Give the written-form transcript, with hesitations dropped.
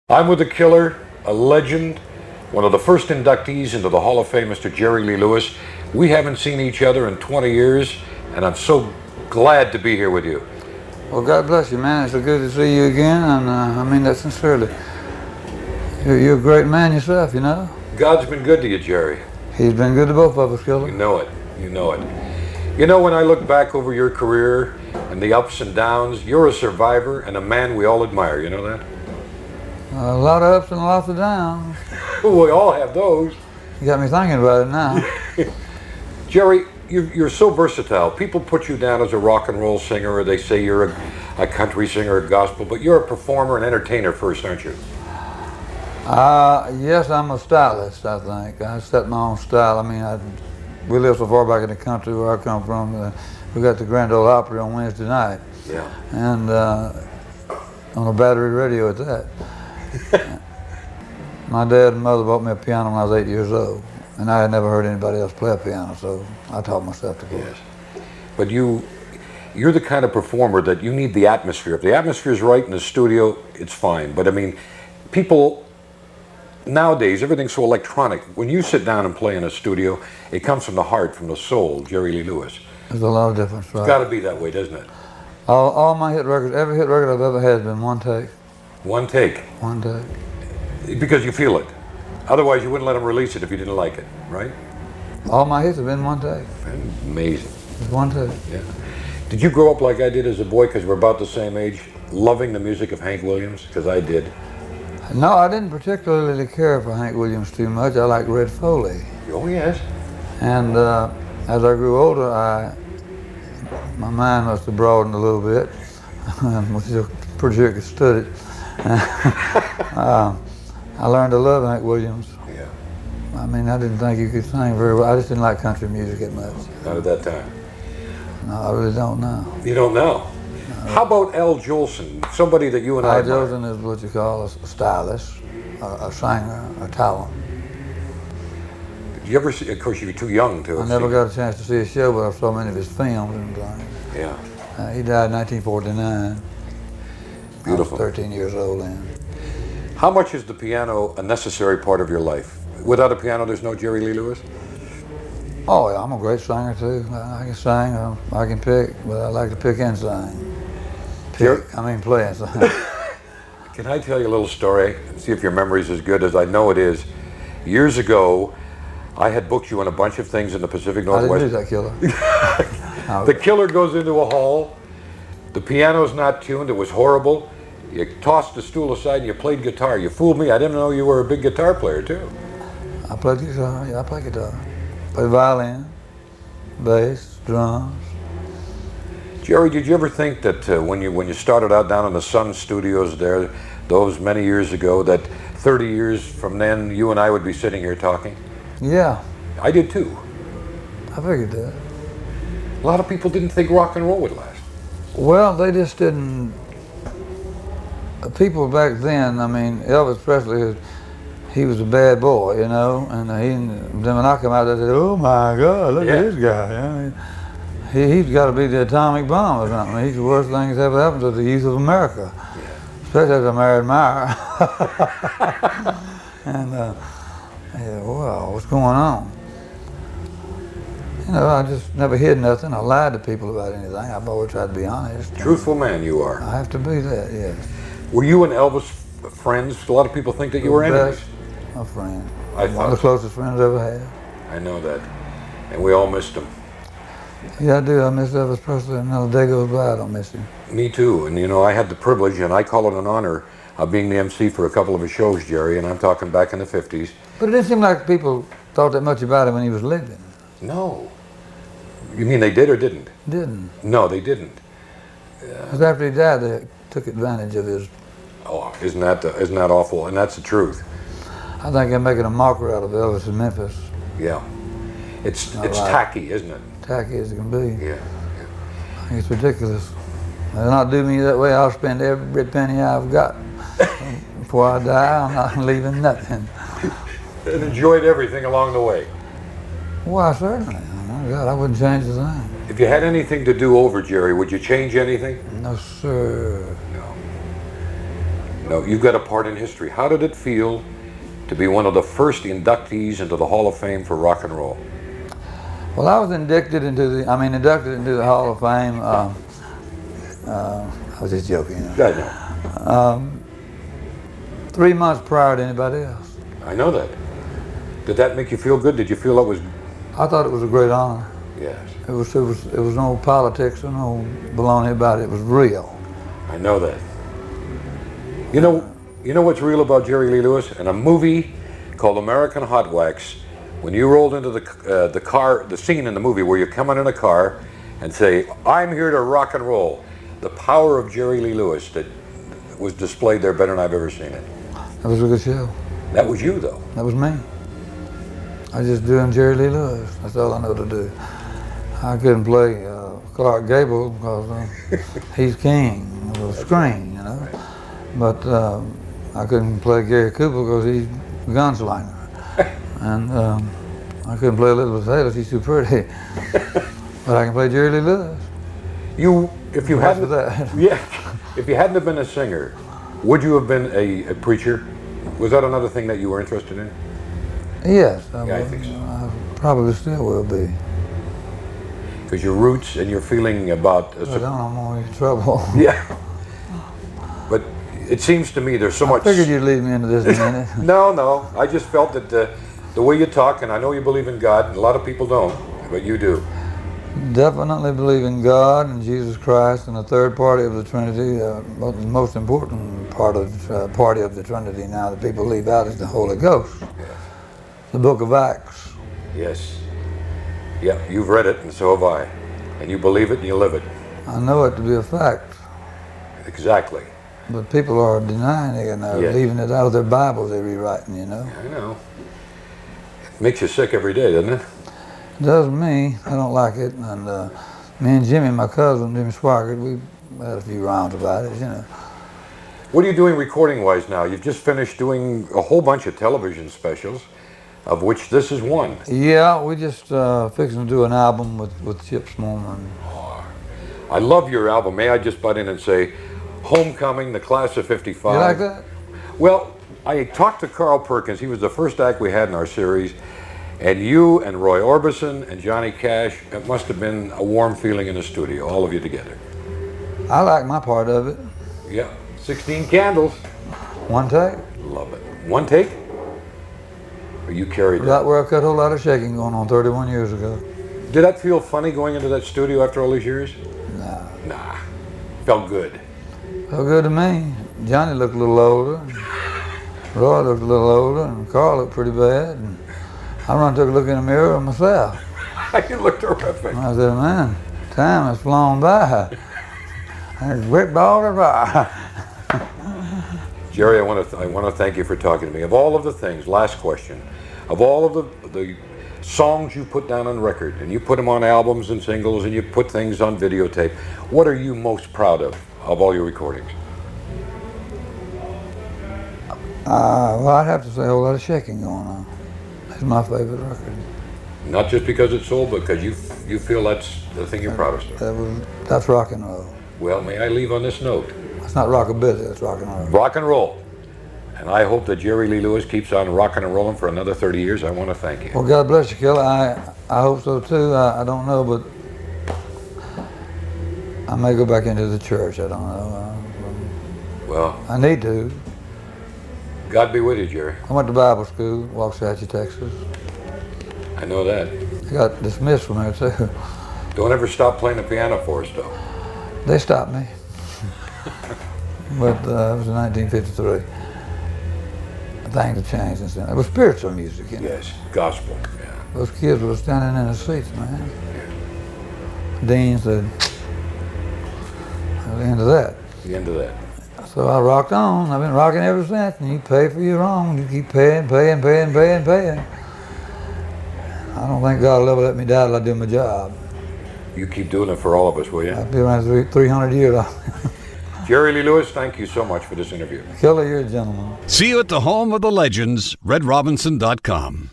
I'm with the killer, a legend, one of the first inductees into the Hall of Fame, Mr. Jerry Lee Lewis. We haven't seen each other in 20 years, and I'm so glad to be here with you. Well, God bless you, man. It's so good to see you again, and I mean that sincerely. You're a great man yourself, you know? God's been good to you, Jerry. He's been good to both of us, Killer. You know it. You know it. You know, when I look back over your career and the ups and downs, you're a survivor and a man we all admire. You know that? A lot of ups and lots of downs. We all have those. You got me thinking about it now. Jerry, you're so versatile. People put you down as a rock and roll singer, or they say you're a country singer, a gospel, but you're a performer and entertainer first, aren't you? Yes, I'm a stylist, I think. I set my own style. I mean, we live so far back in the country where I come from. We got the Grand Ole Opry on Wednesday night. Yeah. And on a battery radio at that. My dad and mother bought me a piano when I was 8 years old, and I had never heard anybody else play a piano, so I taught myself to play. Yes. But you're the kind of performer that you need the atmosphere. If the atmosphere is right in the studio, it's fine. But I mean, people nowadays, everything's so electronic. When you sit down and play in a studio, it comes from the heart, from the soul, Jerry Lee Lewis. There's a lot of difference, right? It's got to be that way, doesn't it? All my hit records, every hit record I've ever had has been one take. One take. One take. Because you feel it. Otherwise, you wouldn't let them release it if you didn't like it, right? All my hits have been one take. Amazing. It's one take. Yeah. Did you grow up like I did as a boy, because we're about the same age, loving the music of Hank Williams? Because I did. No, I didn't particularly care for Hank Williams too much. I liked Red Foley. Oh, yes. And as I grew older, my mind must have broadened a little bit. Which is pretty sure I stood it. I learned to love Hank Williams. Yeah. I mean, I didn't think he could sing very well. I just didn't like country music that much. Not at that time. No, I really don't know. You don't know? No. How about Al Jolson, somebody that you and I admire? Al Jolson is what you call a stylist, a singer, a talent. Did you ever see, of course you were too young to I never got a chance to see his show, but I saw many of his films and things. Yeah. He died in 1949. Beautiful. I was 13 years old then. How much is the piano a necessary part of your life? Without a piano, there's no Jerry Lee Lewis? Oh, yeah, I'm a great singer too. I can sing, I can pick, but I like to pick and sing. Play and sing. Can I tell you a little story and see if your memory's as good as I know it is? Years ago, I had booked you on a bunch of things in the Pacific Northwest. I didn't do that, Killer. The killer goes into a hall. The piano's not tuned. It was horrible. You tossed the stool aside and you played guitar. You fooled me. I didn't know you were a big guitar player, too. I played guitar. Yeah, I play guitar. Play violin, bass, drums. Jerry, did you ever think that when you started out down in the Sun Studios there, those many years ago, that 30 years from then, you and I would be sitting here talking? Yeah. I did, too. I figured that. A lot of people didn't think rock and roll would last. Well, they just didn't. People back then, I mean, Elvis Presley, he was a bad boy, you know, and then when I come out there, they said, "Oh my God, look at this guy." I mean, he's got to be the atomic bomb or something. He's the worst thing that's ever happened to the youth of America, especially as I married Meyer. And I said, "Wow, what's going on?" You know, I just never hid nothing. I lied to people about anything. I've always tried to be honest. Truthful man you are. I have to be that, yes. Were you and Elvis friends? A lot of people think that you were enemies. My friend. One of the closest friends I ever had. I know that. And we all missed him. Yeah, I do. I miss Elvis Presley. Another day goes by, I don't miss him. Me too. And you know, I had the privilege, and I call it an honor, of being the MC for a couple of his shows, Jerry, and I'm talking back in the 50s. But it didn't seem like people thought that much about him when he was living. No. You mean they did or didn't? Didn't. No, they didn't. Because after he died, they took advantage of his... Oh, isn't that awful? And that's the truth. I think they're making a mockery out of Elvis in Memphis. Yeah. It's tacky, isn't it? Tacky as it can be. Yeah. I think it's ridiculous. They'll not do me that way. I'll spend every penny I've got. Before I die, I'm not leaving nothing. And enjoyed everything along the way. Why, certainly. Oh my God, I wouldn't change a thing. If you had anything to do over, Jerry, would you change anything? No, sir. No. You know, you've got a part in history. How did it feel to be one of the first inductees into the Hall of Fame for rock and roll? Well, I was inducted into the Hall of Fame. I was just joking. You know. I know. 3 months prior to anybody else. I know that. Did that make you feel good? Did you feel it was? I thought it was a great honor. Yes. It was no politics or no baloney about it. It was real. I know that. You know what's real about Jerry Lee Lewis? In a movie called American Hot Wax, when you rolled into the car, the scene in the movie where you come in a car and say, "I'm here to rock and roll," the power of Jerry Lee Lewis that was displayed there better than I've ever seen it. That was a good show. That was you, though. That was me. I was just doing Jerry Lee Lewis. That's all I know to do. I couldn't play Clark Gable because he's king of the screen, you know. But I couldn't play Gary Cooper because he's a gunslinger. And I couldn't play Elizabeth Taylor, she's too pretty. But I can play Jerry Lee Lewis. If you hadn't have been a singer, would you have been a preacher? Was that another thing that you were interested in? Yes, I think so. I probably still will be. Because your roots and your feeling about... I don't know, I'm in trouble. Yeah. But it seems to me there's so much... I figured you'd lead me into this in a minute. No. I just felt that the way you talk, and I know you believe in God, and a lot of people don't, but you do. Definitely believe in God and Jesus Christ and the third party of the Trinity. The most important party of the Trinity now that people leave out is the Holy Ghost. Yeah. The book of Acts. Yes. Yeah, you've read it, and so have I. And you believe it and you live it. I know it to be a fact. Exactly. But people are denying it and they're leaving it out of their Bibles they're rewriting, you know. I know. It makes you sick every day, doesn't it? It does me. I don't like it. And me and Jimmy, my cousin, Jimmy Swaggart, we had a few rounds about it, you know. What are you doing recording-wise now? You've just finished doing a whole bunch of television specials, of which this is one. Yeah, we just fixing to do an album with Chip Smallman. Oh, I love your album. May I just butt in and say, Homecoming, the class of '55. You like that? Well, I talked to Carl Perkins. He was the first act we had in our series. And you and Roy Orbison and Johnny Cash, it must have been a warm feeling in the studio, all of you together. I like my part of it. Yeah, 16 candles. One take. Love it. One take? Or you carried that? Right where I cut a whole lot of shaking going on 31 years ago. Did that feel funny going into that studio after all these years? Nah. Felt good. Felt good to me. Johnny looked a little older. Roy looked a little older, and Carl looked pretty bad. And I run took a look in the mirror of myself. You look terrific. And I said, man, time has flown by. And whipped all the by. Jerry, I want to thank you for talking to me. Of all of the things, last question, of all of the songs you put down on record, and you put them on albums and singles, and you put things on videotape, what are you most proud of all your recordings? Well, I'd have to say a whole lot of shaking going on. It's my favorite record. Not just because it's sold, but because you feel that's the thing you're proudest of. That's rock and roll. Well, may I leave on this note? It's not rockabilly, it's rock and roll. Rock and roll. And I hope that Jerry Lee Lewis keeps on rocking and rolling for another 30 years. I want to thank you. Well, God bless you, Kelly. I hope so too. I don't know, but I may go back into the church. I don't know. Well, I need to. God be with you, Jerry. I went to Bible school, Waxahachie, Texas. I know that. I got dismissed from there too. Don't ever stop playing the piano for us, though. They stopped me. But it was in 1953. Things have changed since then. It was spiritual music, you know. Yes, gospel, yeah. Those kids were standing in the seats, man. Dean said, "That's the end of that." The end of that. So I rocked on. I've been rocking ever since. And you pay for your own. You keep paying. I don't think God will ever let me die till I do my job. You keep doing it for all of us, will you? I'll be around 300 years. Jerry Lee Lewis, thank you so much for this interview. Kelly, you're a gentleman. See you at the home of the legends, redrobinson.com.